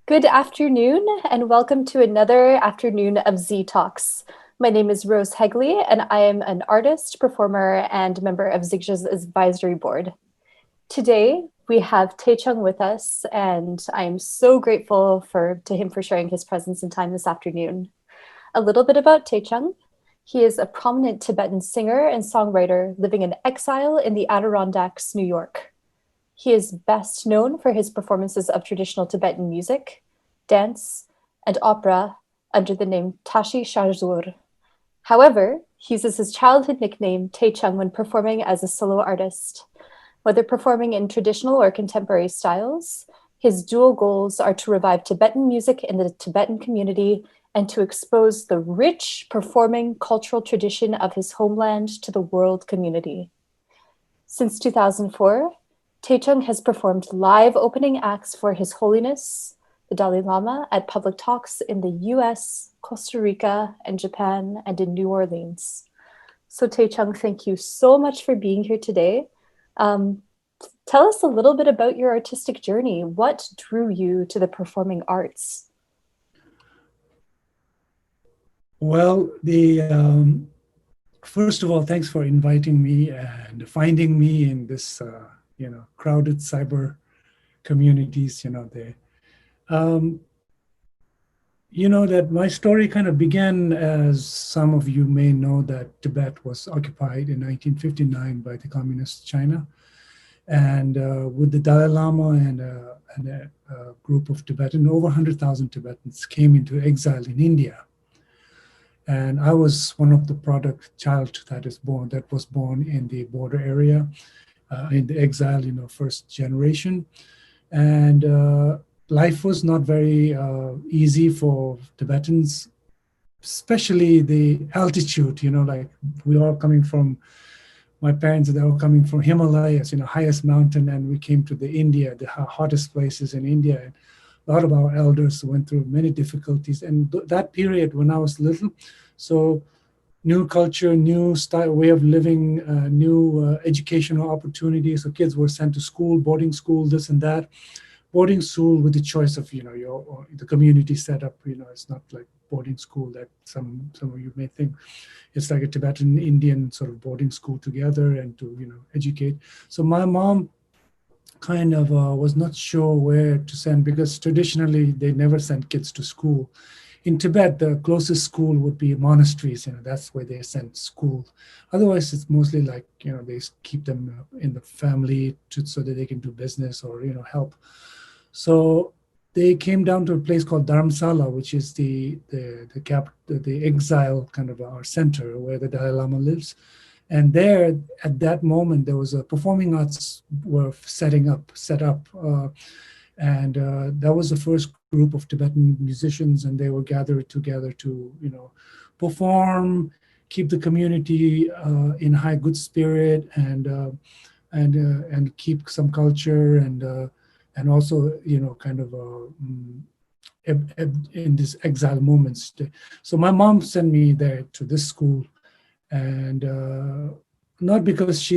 Good afternoon, and welcome to another afternoon of Z Talks. My name is Rose Hegley, and I am an artist, performer, and member of ZIKSA's advisory board. Today, we have Techung with us, and I am so grateful to him for sharing his presence and time this afternoon. A little bit about Techung. He is a prominent Tibetan singer and songwriter living in exile in the Adirondacks, New York. He is best known for his performances of traditional Tibetan music, dance, and opera under the name Tashi Sharzur. However, he uses his childhood nickname Techung when performing as a solo artist. Whether performing in traditional or contemporary styles, his dual goals are to revive Tibetan music in the Tibetan community and to expose the rich performing cultural tradition of his homeland to the world community. Since 2004, Techung has performed live opening acts for His Holiness, the Dalai Lama, at public talks in the US, Costa Rica, and Japan, and in New Orleans. So Techung, thank you so much for being here today. Tell us a little bit about your artistic journey. What drew you to the performing arts? Well, first of all, thanks for inviting me and finding me in this, crowded cyber communities. That my story kind of began, as some of you may know, that Tibet was occupied in 1959 by the communist China, and with the Dalai Lama and a group of Tibetan, over 100,000 Tibetans came into exile in India. And I was one of the child that was born in the border area, in the exile, first generation. And life was not very easy for Tibetans, especially the altitude, like my parents, they were coming from Himalayas, highest mountain, and we came to the hottest places in India. And a lot of our elders went through many difficulties. And that period when I was little, so new culture, new style, way of living, new educational opportunities. So kids were sent to school, boarding school, this and that. Boarding school with the choice of, the community setup, it's not like boarding school that some of you may think. It's like a Tibetan Indian sort of boarding school together and to, educate. So my mom kind of was not sure where to send, because traditionally they never sent kids to school. In Tibet, the closest school would be monasteries, that's where they send school. Otherwise, it's mostly like, they keep them in the family so that they can do business or, help. So they came down to a place called Dharamsala, which is the exile kind of our center where the Dalai Lama lives. And there, at that moment, there was a performing arts were set up. And that was the first group of Tibetan musicians, and they were gathered together to, perform, keep the community in high good spirit, and keep some culture, and also, kind of in these exile moments. So my mom sent me there to this school, and not because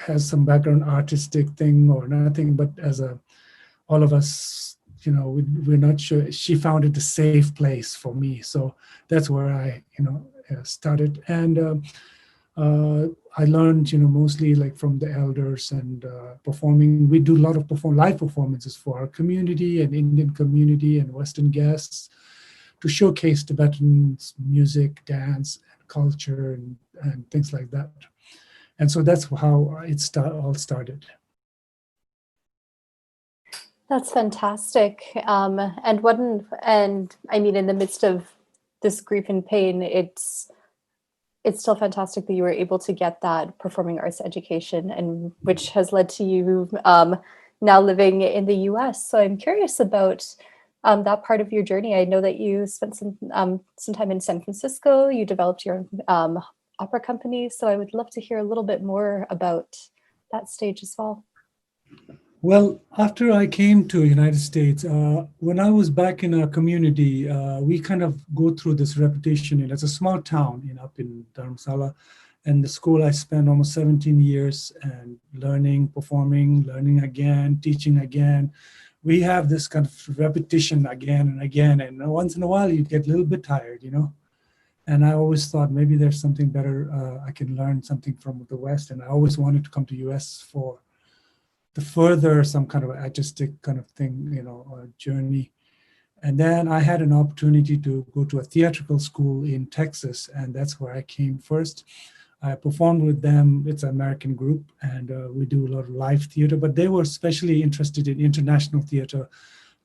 has some background artistic thing or nothing, but as all of us, we're not sure. She found it a safe place for me. So that's where I, started. And I learned, mostly like from the elders and performing. We do a lot of live performances for our community and Indian community and Western guests to showcase Tibetan music, dance, and culture and things like that. And so that's how it all started. That's fantastic. And I mean, in the midst of this grief and pain, it's still fantastic that you were able to get that performing arts education, and which has led to you now living in the US. So I'm curious about that part of your journey. I know that you spent some time in San Francisco. You developed your opera company. So I would love to hear a little bit more about that stage as well. Well, after I came to United States, when I was back in our community, we kind of go through this repetition. It's a small town up in Dharamsala. And the school, I spent almost 17 years and learning, performing, learning again, teaching again, we have this kind of repetition again and again. And once in a while, you get a little bit tired, you know. And I always thought maybe there's something better. I can learn something from the West. And I always wanted to come to US for to further some kind of artistic kind of thing, you know, journey. And then I had an opportunity to go to a theatrical school in Texas, and that's where I came first. I performed with them. It's an American group, and we do a lot of live theater, but they were especially interested in international theater,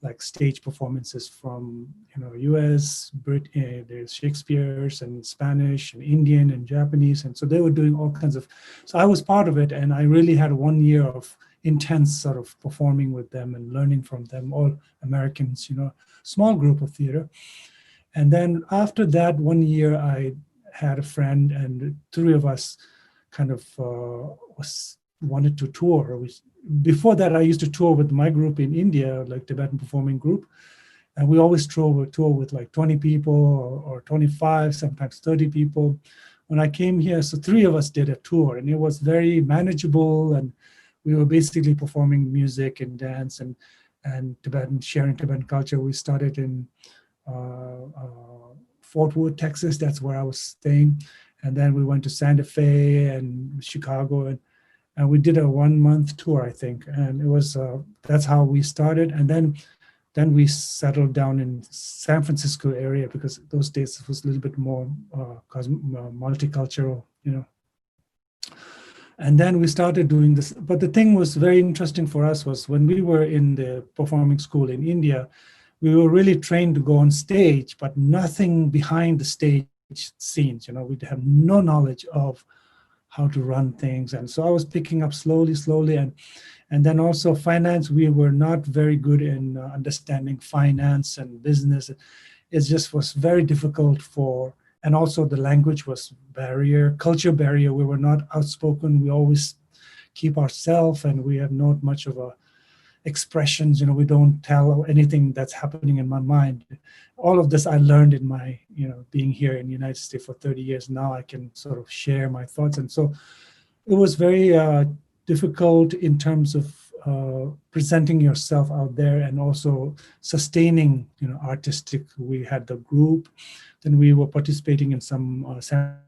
like stage performances from, you know, US, there's Shakespeare's and Spanish and Indian and Japanese. And so they were doing all kinds of, so I was part of it. And I really had 1 year of intense sort of performing with them and learning from them, all Americans, you know, small group of theater. And then after that 1 year, I had a friend and three of us kind of wanted to tour. Before that, I used to tour with my group in India, like Tibetan performing group. And we always tour with like 20 people or 25, sometimes 30 people. When I came here, so three of us did a tour, and it was very manageable. And we were basically performing music and dance and Tibetan, sharing Tibetan culture. We started in Fort Worth, Texas. That's where I was staying. And then we went to Santa Fe and Chicago, and we did a 1 month tour, I think. And it was, that's how we started. And then we settled down in San Francisco area, because those days it was a little bit more multicultural, you know. And then we started doing this. But the thing was very interesting for us was when we were in the performing school in India, we were really trained to go on stage, but nothing behind the stage scenes. You know, we have no knowledge of how to run things. And so I was picking up slowly. And then also finance, we were not very good in understanding finance and business. It just was very difficult and also the language was culture barrier. We were not outspoken. We always keep ourselves, and we have not much of a expressions, you know, we don't tell anything that's happening in my mind. All of this I learned in my, you know, being here in the United States for 30 years. Now I can sort of share my thoughts. And so it was very difficult in terms of presenting yourself out there and also sustaining, you know, artistic. We had the group, then we were participating in some San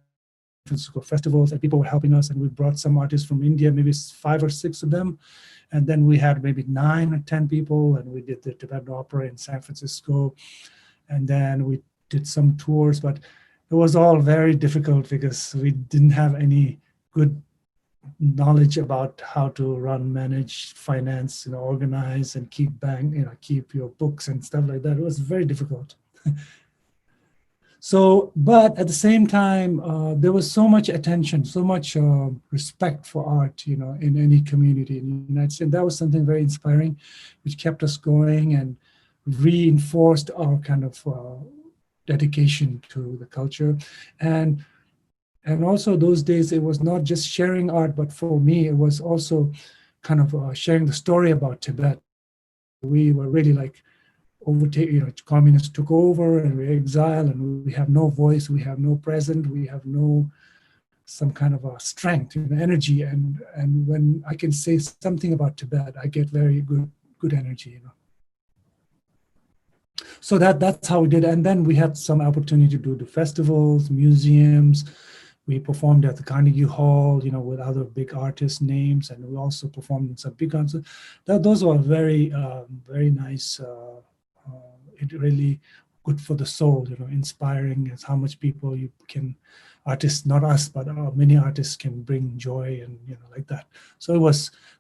Francisco festivals, and people were helping us, and we brought some artists from India, maybe 5 or 6 of them. And then we had maybe 9 or 10 people, and we did the Tibetan Opera in San Francisco. And then we did some tours, but it was all very difficult because we didn't have any good knowledge about how to manage finance, you know, organize and keep your books and stuff like that. It was very difficult. So, but at the same time, there was so much attention, so much respect for art, you know, in any community in the United States. That was something very inspiring, which kept us going and reinforced our kind of dedication to the culture. And also those days, it was not just sharing art, but for me, it was also kind of sharing the story about Tibet. We were really like, communists took over and we're exiled and we have no voice, we have no present, we have no some kind of a strength, you know, energy. And when I can say something about Tibet, I get very good energy, you know. So that's how we did. And then we had some opportunity to do the festivals, museums. We performed at the Carnegie Hall, you know, with other big artist names, and we also performed in some big concerts. Those were very, very nice. It really good for the soul, you know, inspiring is how much people artists, not us, but many artists can bring joy and, you know, like that. So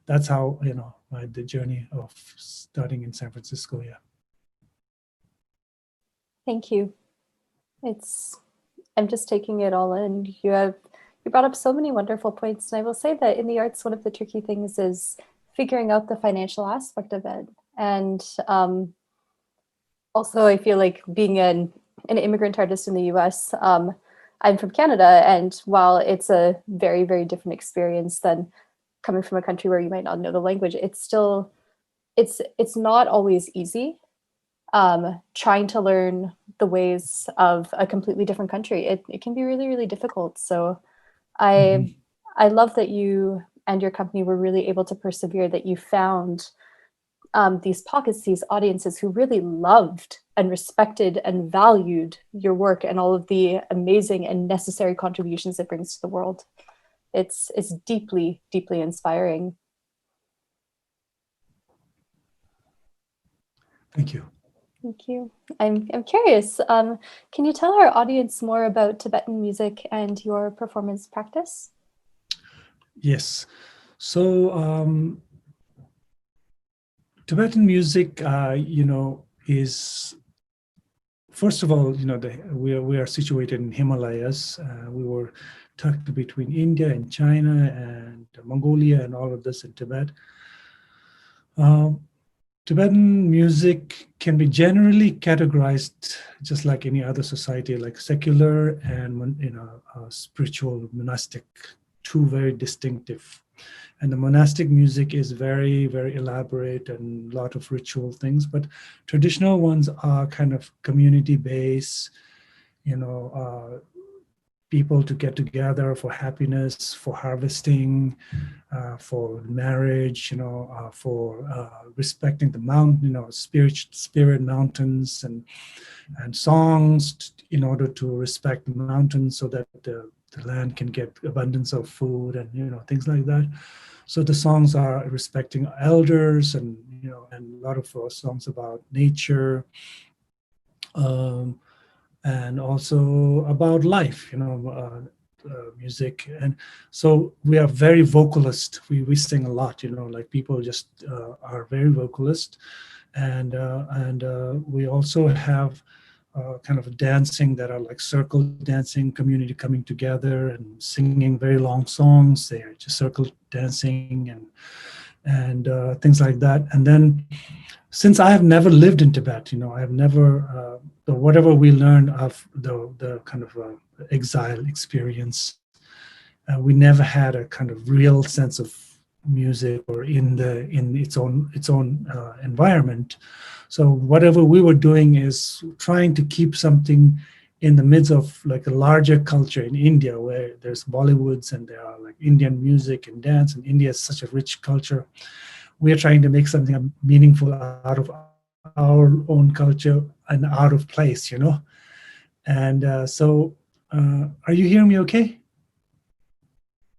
that's how, you know, the journey of starting in San Francisco, yeah. Thank you. I'm just taking it all in. You brought up so many wonderful points. And I will say that in the arts, one of the tricky things is figuring out the financial aspect of it. And also, I feel like being an immigrant artist in the US, I'm from Canada, and while it's a very, very different experience than coming from a country where you might not know the language, it's not always easy. Trying to learn the ways of a completely different country, it can be really, really difficult. So I love that you and your company were really able to persevere, that you found these pockets, these audiences who really loved and respected and valued your work and all of the amazing and necessary contributions it brings to the world. It's deeply, deeply inspiring. Thank you. Thank you. I'm curious. Can you tell our audience more about Tibetan music and your performance practice? Yes. So Tibetan music, is, first of all, we are situated in Himalayas. We were tucked between India and China and Mongolia and all of this in Tibet. Tibetan music can be generally categorized just like any other society, like secular and spiritual, monastic, two very distinctive. And the monastic music is very, very elaborate and a lot of ritual things, but traditional ones are kind of community-based, people to get together for happiness, for harvesting, for marriage, for respecting the mountain, spirit mountains, and songs in order to respect the mountains so that the land can get abundance of food and things like that. So the songs are respecting elders and and a lot of songs about nature. And also about life, music. And so we are very vocalist. We sing a lot, like people just are very vocalist. And we also have kind of dancing that are like circle dancing, community coming together and singing very long songs. They are just circle dancing and things like that. And then since I have never lived in Tibet, I have never, whatever we learn of the kind of exile experience, we never had a kind of real sense of music or in its own environment. So whatever we were doing is trying to keep something in the midst of like a larger culture in India, where there's Bollywoods and there are like Indian music and dance, and India is such a rich culture. We are trying to make something meaningful out of our own culture and out of place, And so, are you hearing me okay?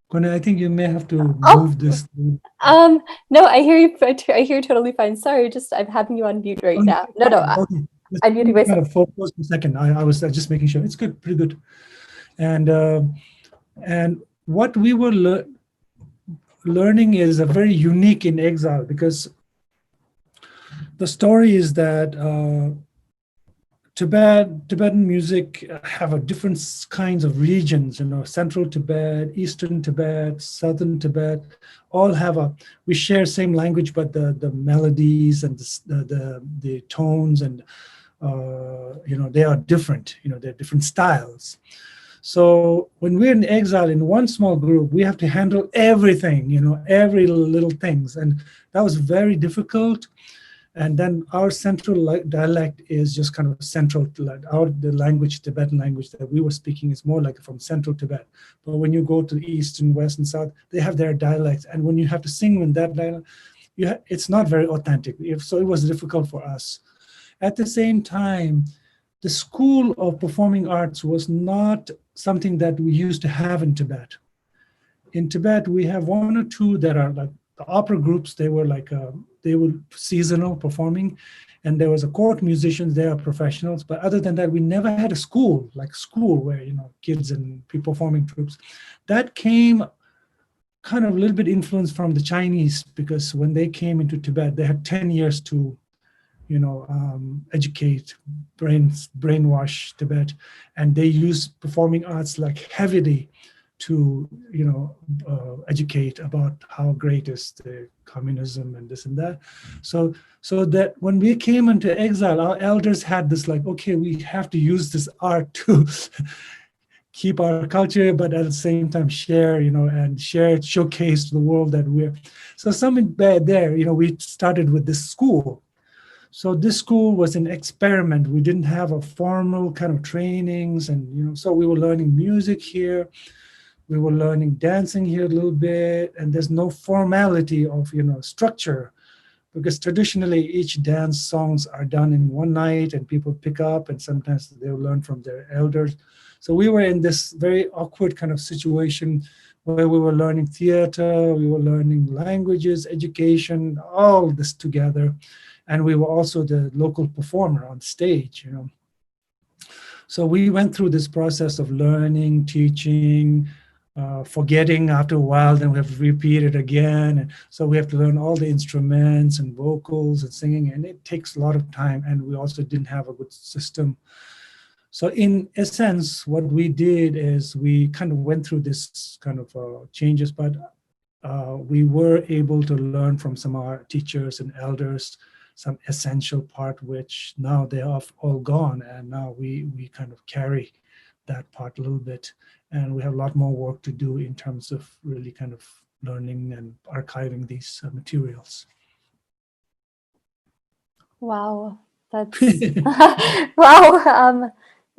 Gwen, I think you may have to move this. No, I hear you. I hear you totally fine. Sorry, just I'm having you on mute right now. No, okay. I'm muting myself. Kind of focus for a second. I was just making sure it's good, pretty good. And what we were learning is a very unique in exile, because the story is that Tibetan music have a different kinds of regions, Central Tibet, Eastern Tibet, Southern Tibet, all have we share same language, but the melodies and the tones and, they are different, they're different styles. So when we're in exile in one small group, we have to handle everything, every little things. And that was very difficult. And then our central dialect is just kind of central to the language, Tibetan language that we were speaking is more like from central Tibet. But when you go to the east and west and south, they have their dialects. And when you have to sing in that dialect, it's not very authentic. So it was difficult for us. At the same time, the school of performing arts was not something that we used to have in Tibet. In Tibet, we have one or two that are like the opera groups. They were like they were seasonal performing, and there was a court musicians. They are professionals, but other than that, we never had a school where kids and people performing troops. That came kind of a little bit influenced from the Chinese, because when they came into Tibet, they had 10 years to educate, brainwash Tibet, and they use performing arts like heavily to educate about how great is the communism and this and that. So that when we came into exile, our elders had this like, okay, we have to use this art to keep our culture, but at the same time share, and showcase to the world that we're. So something bad there, we started with this school. So this school was an experiment. We didn't have a formal kind of trainings, and so we were learning music here. We were learning dancing here a little bit, and there's no formality of structure. because traditionally each dance songs are done in one night and people pick up and sometimes they'll learn from their elders. So we were in this very awkward kind of situation where we were learning theater, we were learning languages, education, all this together. And we were also the local performer on stage, you know. So we went through this process of learning, teaching, forgetting after a while, then we have to repeat it again. And so we have to learn all the instruments and vocals and singing, and it takes a lot of time. And we also didn't have a good system. So in essence, what we did is we kind of went through this kind of changes, but we were able to learn from some of our teachers and elders some essential part, which now they are all gone. And now we kind of carry that part a little bit. And we have a lot more work to do in terms of really kind of learning and archiving these materials. Wow, that's wow.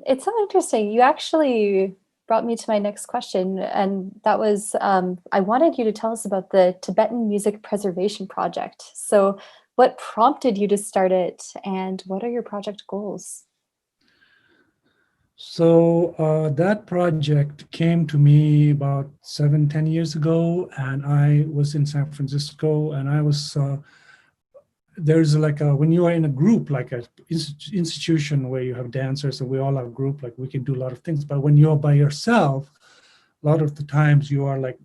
It's so interesting. You actually brought me to my next question, and that was I wanted you to tell us about the Tibetan Music Preservation Project. So, what prompted you to start it, and what are your project goals? So that project came to me about 10 years ago, and I was in San Francisco, and I was there's like when you are in a group, like an institution where you have dancers and we all have group, like we can do a lot of things. But when you're by yourself, a lot of the times you are like,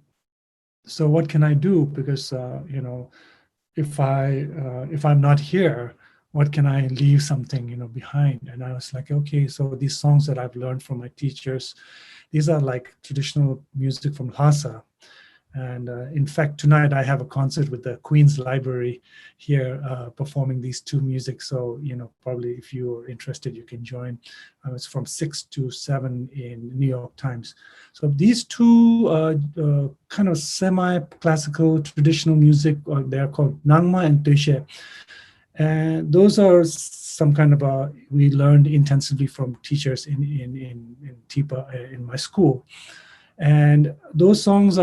so what can I do? Because you know, if I'm not here, what can I leave something, you know, behind? And I was like, okay, so these songs that I've learned from my teachers, these are like traditional music from Lhasa. And in fact, tonight I have a concert with the Queen's Library here performing these two music. So, you know, probably if you're interested, you can join. It's from 6 to 7 in New York Times. So these two kind of semi-classical traditional music, they're called Nangma and Teshe. And those are some kind of we learned intensively from teachers in TIPA in my school. And those songs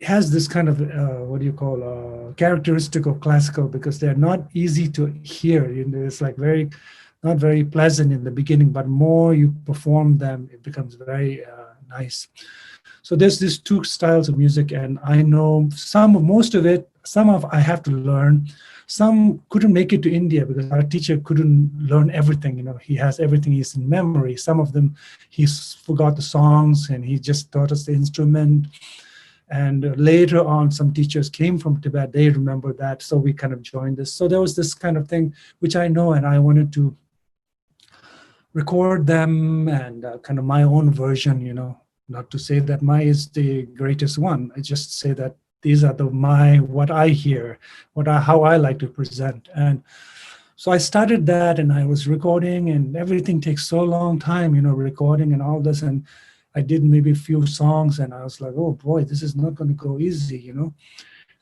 has this kind of what do you call characteristic of classical, because they're not easy to hear. You know, it's like not very pleasant in the beginning, but more you perform them, it becomes very nice. So there's these two styles of music, and I know most of it. I have to learn. Some couldn't make it to India because our teacher couldn't learn everything. You know, he has everything he's in memory. Some of them, he's forgot the songs and he just taught us the instrument. And later on, some teachers came from Tibet. They remember that. So we kind of joined this. So there was this kind of thing, which I know, and I wanted to record them and kind of my own version, you know, not to say that my is the greatest one. I just say that these are what I hear, how I like to present. And so I started that and I was recording, and everything takes so long time, you know, recording and all this. And I did maybe a few songs and I was like, oh boy, this is not going to go easy, you know.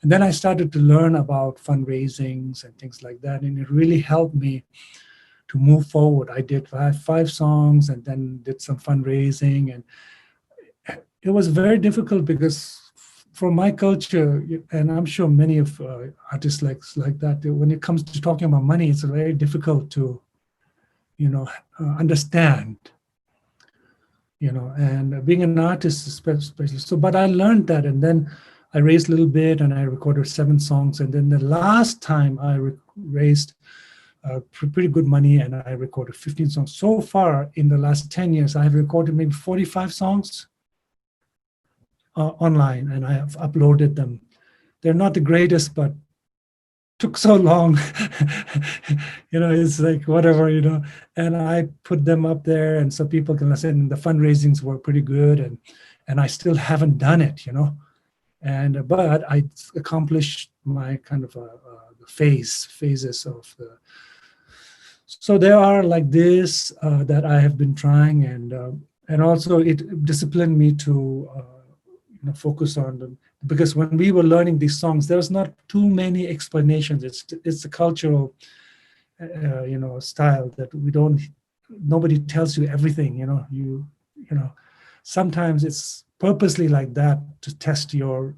And then I started to learn about fundraisings and things like that. And it really helped me to move forward. I did five songs and then did some fundraising. And it was very difficult because from my culture, and I'm sure many of artists like that, when it comes to talking about money, it's very difficult to, you know, understand, you know, and being an artist especially. So, but I learned that, and then I raised a little bit, and I recorded 7 songs, and then the last time I raised pretty good money, and I recorded 15 songs. So far, in the last 10 years, I have recorded maybe 45 songs online, and I have uploaded them. They're not the greatest, but took so long. You know, it's like whatever, you know, and I put them up there and so people can listen. And the fundraisings were pretty good, and I still haven't done it, you know, and but I accomplished my kind of phases of the. So there are like this that I have been trying, and also it disciplined me to you know, focus on them, because when we were learning these songs, there's not too many explanations. It's a cultural you know, style that nobody tells you everything, you know. You know, sometimes it's purposely like that to test your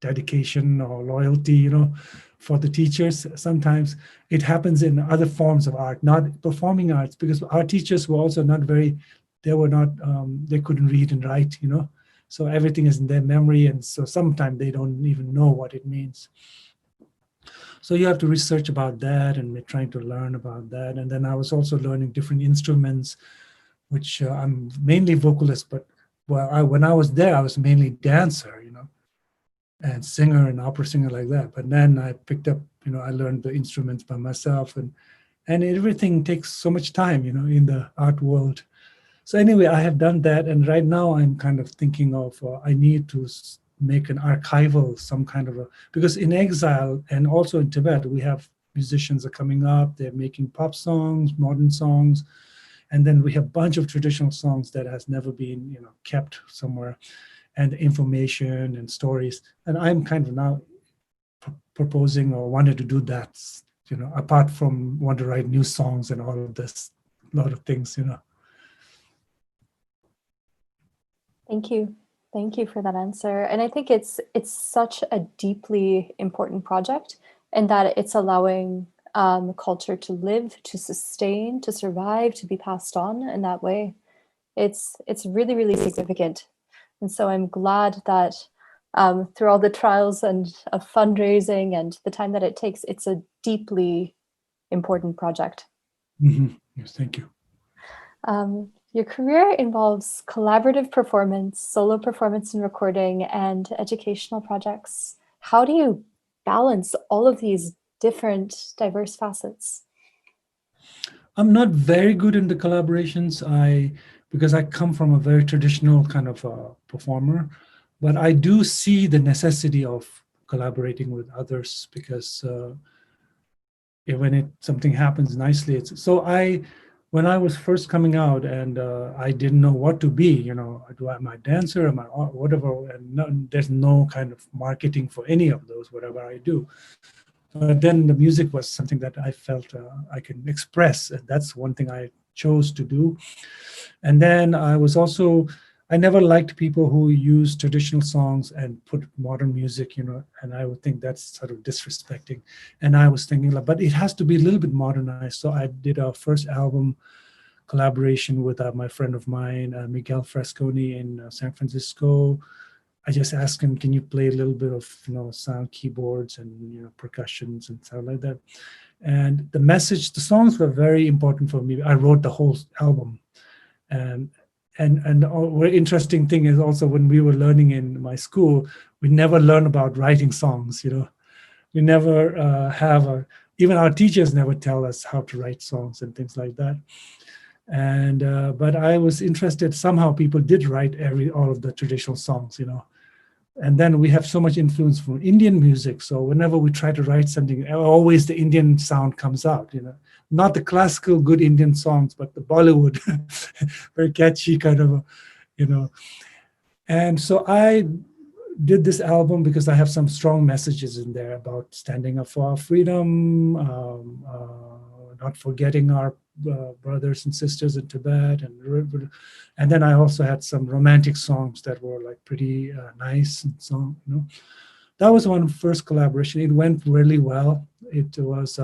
dedication or loyalty, for the teachers. Sometimes it happens in other forms of art, not performing arts, because our teachers were also not very, they were not, they couldn't read and write, so everything is in their memory, and so sometimes they don't even know what it means. So you have to research about that and trying to learn about that. And then I was also learning different instruments, which I'm mainly vocalist, but when I was there, I was mainly dancer, and singer and opera singer like that. But then I picked up, I learned the instruments by myself, and everything takes so much time, in the art world. So anyway, I have done that, and right now I'm kind of thinking of I need to make an archival, some kind of because in exile and also in Tibet, we have musicians are coming up, they're making pop songs, modern songs, and then we have a bunch of traditional songs that has never been, kept somewhere, and information and stories. And I'm kind of now proposing or wanted to do that, apart from want to write new songs and all of this, a lot of things, Thank you. Thank you for that answer. And I think it's such a deeply important project, in that it's allowing culture to live, to sustain, to survive, to be passed on in that way. It's really, really significant. And so I'm glad that through all the trials and of fundraising and the time that it takes, it's a deeply important project. Mm-hmm. Yes, thank you. Your career involves collaborative performance, solo performance and recording, and educational projects. How do you balance all of these different, diverse facets? I'm not very good in the collaborations. Because I come from a very traditional kind of performer, but I do see the necessity of collaborating with others, because when something happens nicely, when I was first coming out, and I didn't know what to be, am I a dancer, am I whatever, and there's no kind of marketing for any of those, whatever I do. But then the music was something that I felt I can express, and that's one thing I chose to do. And then I never liked people who use traditional songs and put modern music, and I would think that's sort of disrespecting. And I was thinking, but it has to be a little bit modernized. So I did our first album collaboration with my friend of mine, Miguel Frasconi in San Francisco. I just asked him, can you play a little bit of, sound keyboards and, percussions and stuff like that. And the songs were very important for me. I wrote the whole album. And very interesting thing is also, when we were learning in my school, we never learn about writing songs, We never even our teachers never tell us how to write songs and things like that. And but I was interested, somehow people did write all of the traditional songs, And then we have so much influence from Indian music. So whenever we try to write something, always the Indian sound comes out, Not the classical good Indian songs, but the Bollywood, very catchy kind of, And so I did this album because I have some strong messages in there about standing up for our freedom, not forgetting our brothers and sisters in Tibet, and then I also had some romantic songs that were like pretty nice and so, That was one first collaboration. It went really well. It was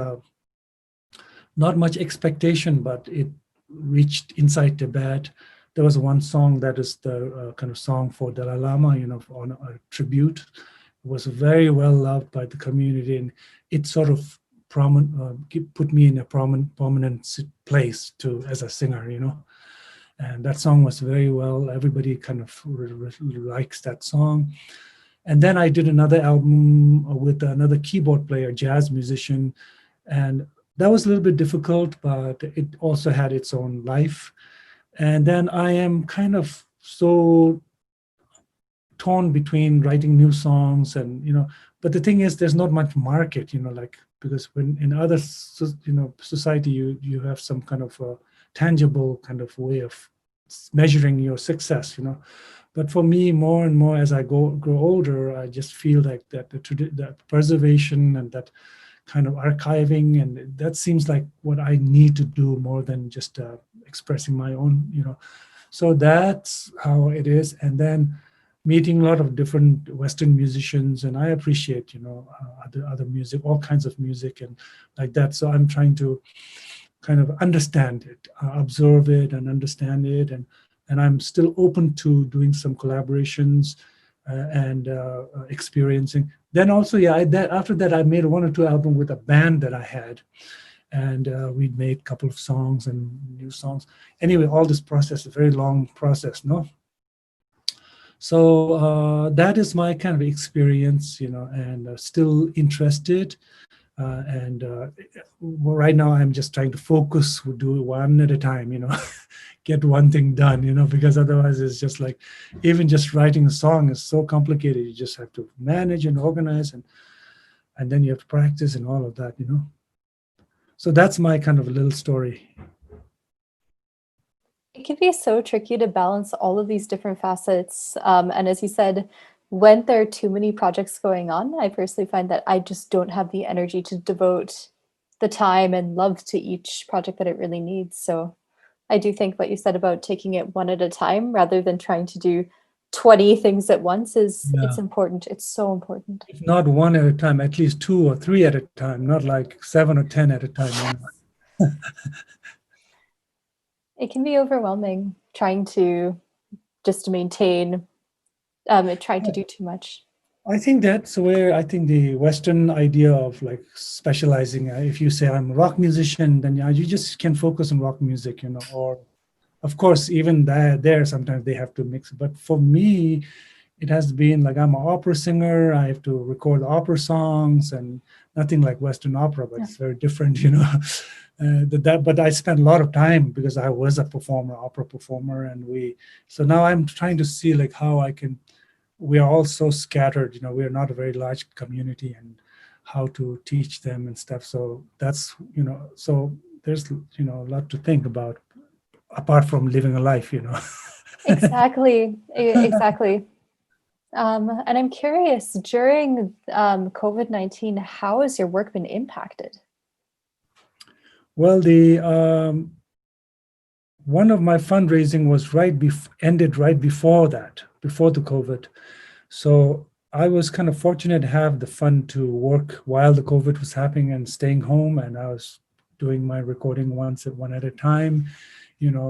not much expectation, but it reached inside Tibet. There was one song that is the kind of song for Dalai Lama, on a tribute. It was very well loved by the community, and it sort of put me in a prominent place as a singer, And that song was very well. Everybody kind of likes that song. And then I did another album with another keyboard player, jazz musician, and that was a little bit difficult, but it also had its own life. And then I am kind of so torn between writing new songs and, but the thing is, there's not much market, because when in other, society, you have some kind of a tangible kind of way of measuring your success, But for me, more and more as I grow older, I just feel like that that preservation and that kind of archiving, and that seems like what I need to do more than just expressing my own, So that's how it is. And then meeting a lot of different Western musicians, and I appreciate, other music, all kinds of music, and like that. So I'm trying to kind of understand it, observe it, and understand it, and I'm still open to doing some collaborations and experiencing. Then also, after that, I made 1 or 2 albums with a band that I had, and we made a couple of songs and new songs. Anyway, all this process, a very long process, no? So that is my kind of experience, and still interested. And right now I'm just trying to focus, do one at a time, get one thing done, because otherwise it's just like, even just writing a song is so complicated. You just have to manage and organize, and then you have to practice and all of that, So that's my kind of a little story. It can be so tricky to balance all of these different facets. And as you said, when there are too many projects going on, I personally find that I just don't have the energy to devote the time and love to each project that it really needs. So I do think what you said about taking it one at a time rather than trying to do 20 things at once it's important. It's so important. If not one at a time, at least 2 or 3 at a time, not like 7 or 10 at a time. It can be overwhelming trying to just maintain, trying to do too much. I think that's where I think the Western idea of like specializing, if you say I'm a rock musician, then you just can focus on rock music, or of course, even there sometimes they have to mix. But for me, it has been like I'm an opera singer. I have to record opera songs, and nothing like Western opera, but it's very different, but I spent a lot of time because I was a performer, opera performer, and so now I'm trying to see like how I can. We are all so scattered, we are not a very large community, and how to teach them and stuff. So that's, so there's, a lot to think about apart from living a life, Exactly. And I'm curious, during COVID-19, how has your work been impacted? Well, one of my fundraising was ended right before that, before the COVID. So I was kind of fortunate to have the fund to work while the COVID was happening and staying home, and I was doing my recording one at a time,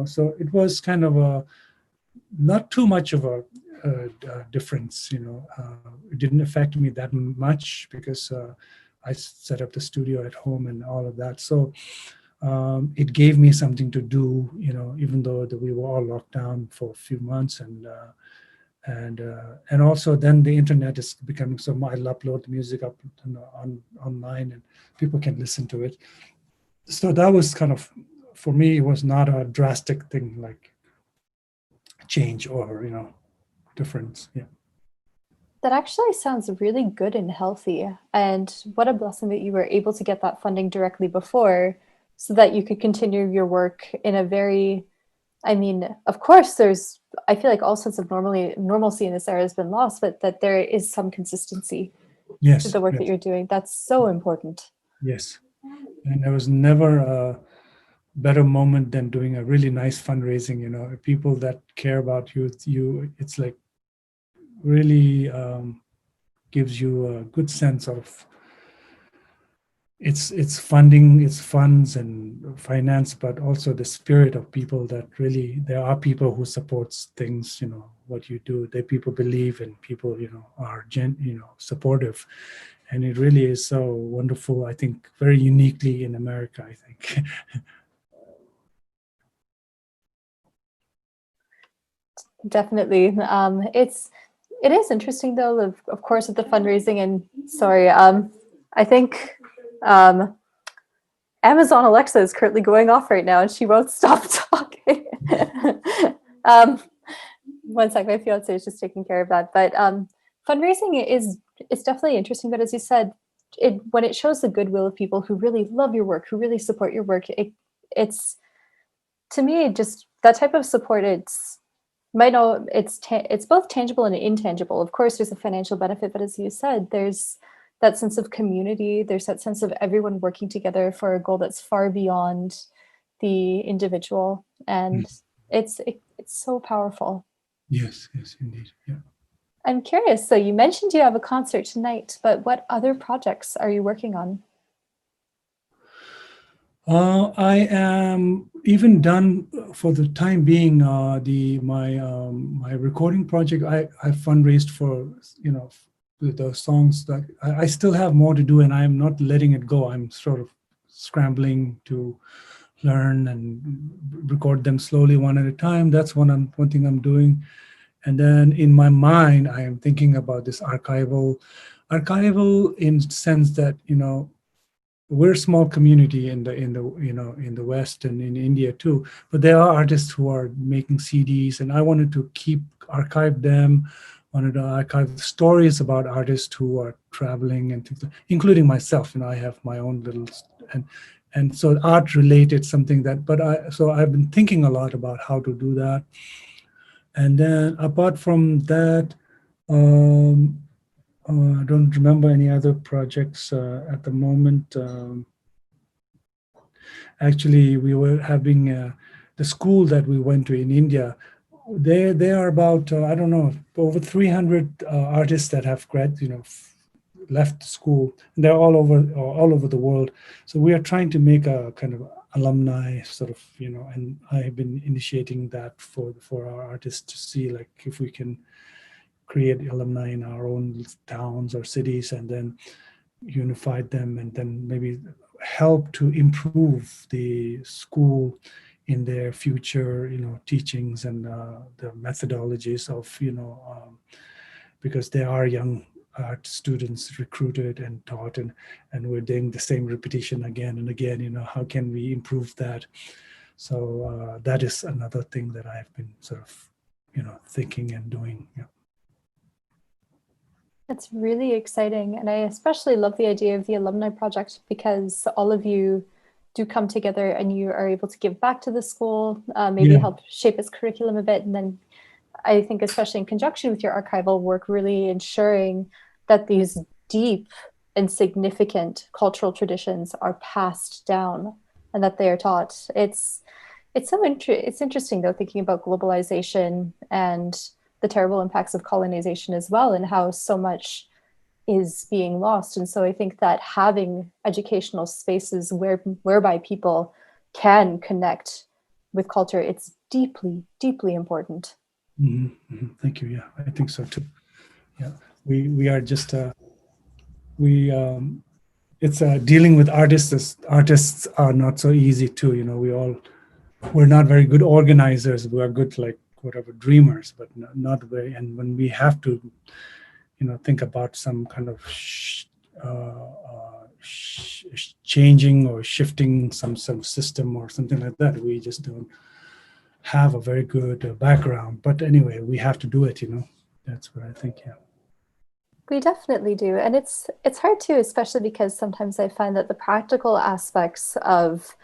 So it was kind of not too much of a difference, It didn't affect me that much because I set up the studio at home and all of that. So it gave me something to do, even though we were all locked down for a few months, and also then the internet is becoming so. I'll upload the music up online, and people can listen to it. So that was kind of, for me, it was not a drastic thing like change or difference. Yeah. That actually sounds really good and healthy. And what a blessing that you were able to get that funding directly before so that you could continue your work in a very, I mean, of course, I feel like all sense of normalcy in this era has been lost, but that there is some consistency to the work that you're doing. That's so important. Yes. And there was never a better moment than doing a really nice fundraising, people that care about you, it's like really gives you a good sense of it's funding, it's funds and finance, but also the spirit of people that really, there are people who supports things, what you do. They people believe in people, are supportive, and it really is so wonderful. I think very uniquely in America, I think. Definitely. It is interesting though, of course, with the fundraising, and sorry, I think Amazon Alexa is currently going off right now and she won't stop talking. One sec, my fiance is just taking care of that. But fundraising it's definitely interesting. But as you said, when it shows the goodwill of people who really love your work, who really support your work, it's to me just that type of support. It's both tangible and intangible. Of course, there's a financial benefit, but as you said, there's that sense of community. There's that sense of everyone working together for a goal that's far beyond the individual, and it's so powerful. Yes, indeed. Yeah. I'm curious. So you mentioned you have a concert tonight, but what other projects are you working on? I am even done for the time being. My recording project. I fundraised for the songs that I still have more to do, and I'm not letting it go. I'm sort of scrambling to learn and record them slowly one at a time. That's one thing I'm doing. And then in my mind, I am thinking about this archival in the sense that we're a small community in the West and in India too, but there are artists who are making CDs, and I wanted to archive them. Wanted to archive the stories about artists who are traveling and things, including myself. I have my own little and so art related something that. But I've been thinking a lot about how to do that, and then apart from that. I don't remember any other projects at the moment. Actually, we were having the school that we went to in India. They are about I don't know, over 300 artists that have left school. And they're all over the world. So we are trying to make a kind of alumni sort of and I have been initiating that for our artists to see like if we can create alumni in our own towns or cities and then unify them and then maybe help to improve the school in their future teachings and the methodologies of because they are young art students recruited and taught and we're doing the same repetition again and again. How can we improve that? So that is another thing that I've been sort of thinking and doing. Yeah. That's really exciting. And I especially love the idea of the alumni project because all of you do come together and you are able to give back to the school, maybe help shape its curriculum a bit. And then I think, especially in conjunction with your archival work, really ensuring that these deep and significant cultural traditions are passed down and that they are taught. It's interesting, though, thinking about globalization and the terrible impacts of colonization as well, and how so much is being lost. And so I think that having educational spaces whereby people can connect with culture, it's deeply, deeply important. Mm-hmm. Mm-hmm. Thank you. Yeah, I think so too. Yeah, we are just it's dealing with artists. Artists are not so easy too. We're not very good organizers. We are good like whatever dreamers, but not very. And when we have to, think about some kind of changing or shifting some system or something like that, we just don't have a very good background. But anyway, we have to do it. That's what I think. Yeah. We definitely do. And it's hard too, especially because sometimes I find that the practical aspects of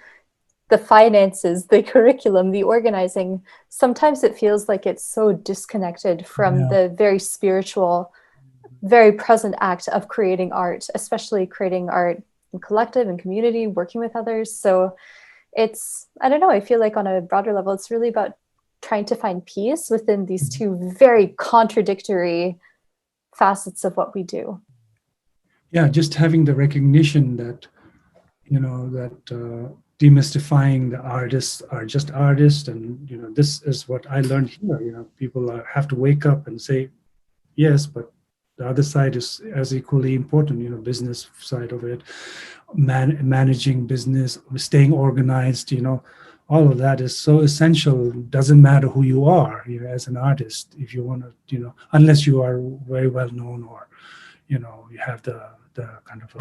the finances, the curriculum, the organizing, sometimes it feels like it's so disconnected from the very spiritual, very present act of creating art, especially creating art in collective and community, working with others. So I don't know, I feel like on a broader level, it's really about trying to find peace within these two very contradictory facets of what we do. Yeah, just having the recognition that, demystifying the artists are just artists, and this is what I learned here. People have to wake up and say yes, but the other side is as equally important. Business side of it, managing business, staying organized. All of that is so essential. Doesn't matter who you are, as an artist. If you want to, unless you are very well known or, you have the kind of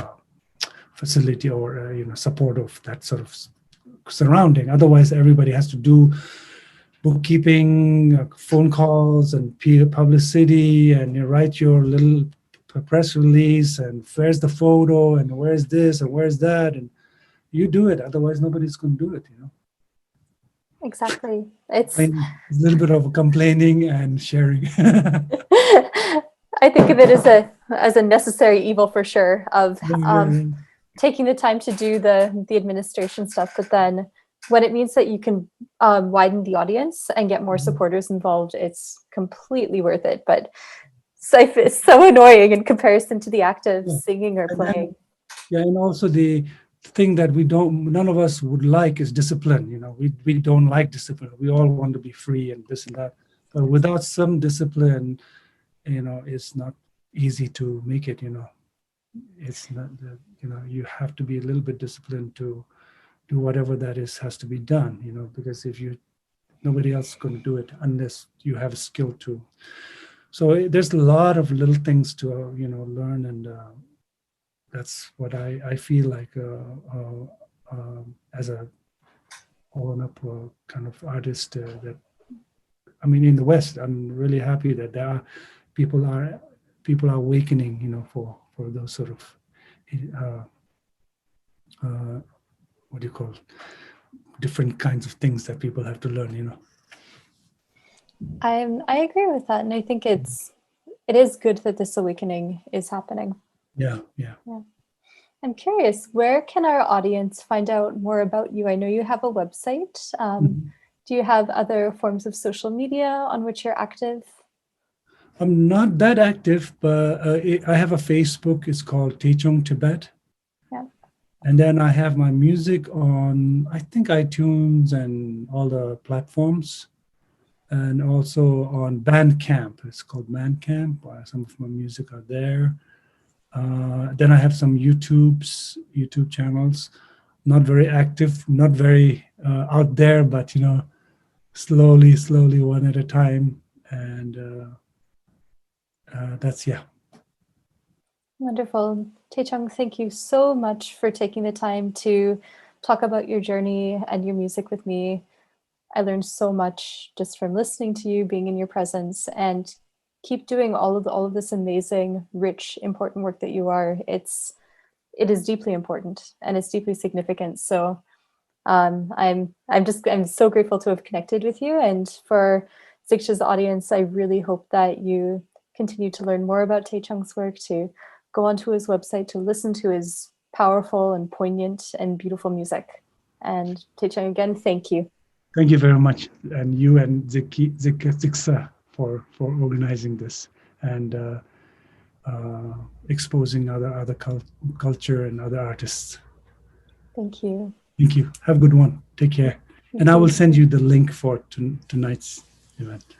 facility or support of that sort of surrounding. Otherwise, everybody has to do bookkeeping, phone calls, and peer publicity, and you write your little press release, and where's the photo, and where's this, and where's that, and you do it. Otherwise, nobody's going to do it. Exactly. It's a little bit of complaining and sharing. I think of it as a necessary evil for sure of taking the time to do the administration stuff, but then when it means that you can widen the audience and get more supporters involved, it's completely worth it. But so annoying in comparison to the act of Yeah. singing or And playing. and also the thing that none of us would like is discipline. We don't like discipline. We all want to be free and this and that. But without some discipline, it's not easy to make it. It's not, you have to be a little bit disciplined to do whatever that has to be done. Because if nobody else is going to do it unless you have a skill to. So there's a lot of little things to learn, and that's what I feel like as a grown-up kind of artist. That in the West, I'm really happy that there are people are awakening, for those sort of what do you call different kinds of things that people have to learn. I agree with that, and I think it is good that this awakening is happening. Yeah. I'm curious, where can our audience find out more about you? I know you have a website. Do you have other forms of social media on which you're active? I'm not that active, but I have a Facebook. It's called Techung Tibet. Yeah. And then I have my music on, I think, iTunes and all the platforms. And also on Bandcamp. It's called Bandcamp. Some of my music are there. Then I have some YouTube channels. Not very active, not very out there, but slowly, one at a time. And that's, yeah. Wonderful. Taechung, thank you so much for taking the time to talk about your journey and your music with me. I learned so much just from listening to you, being in your presence, and keep doing all of this amazing, rich, important work that you are. It is deeply important and it's deeply significant. So I'm so grateful to have connected with you. And for ZIKSA-AN's audience, I really hope that you continue to learn more about Taechung's work, to go onto his website, to listen to his powerful and poignant and beautiful music. And Taechung, again, thank you. Thank you very much, and you and ZIKSA for organizing this and exposing other culture and other artists. Thank you. Thank you. Have a good one. Take care. And I will send you the link for tonight's event.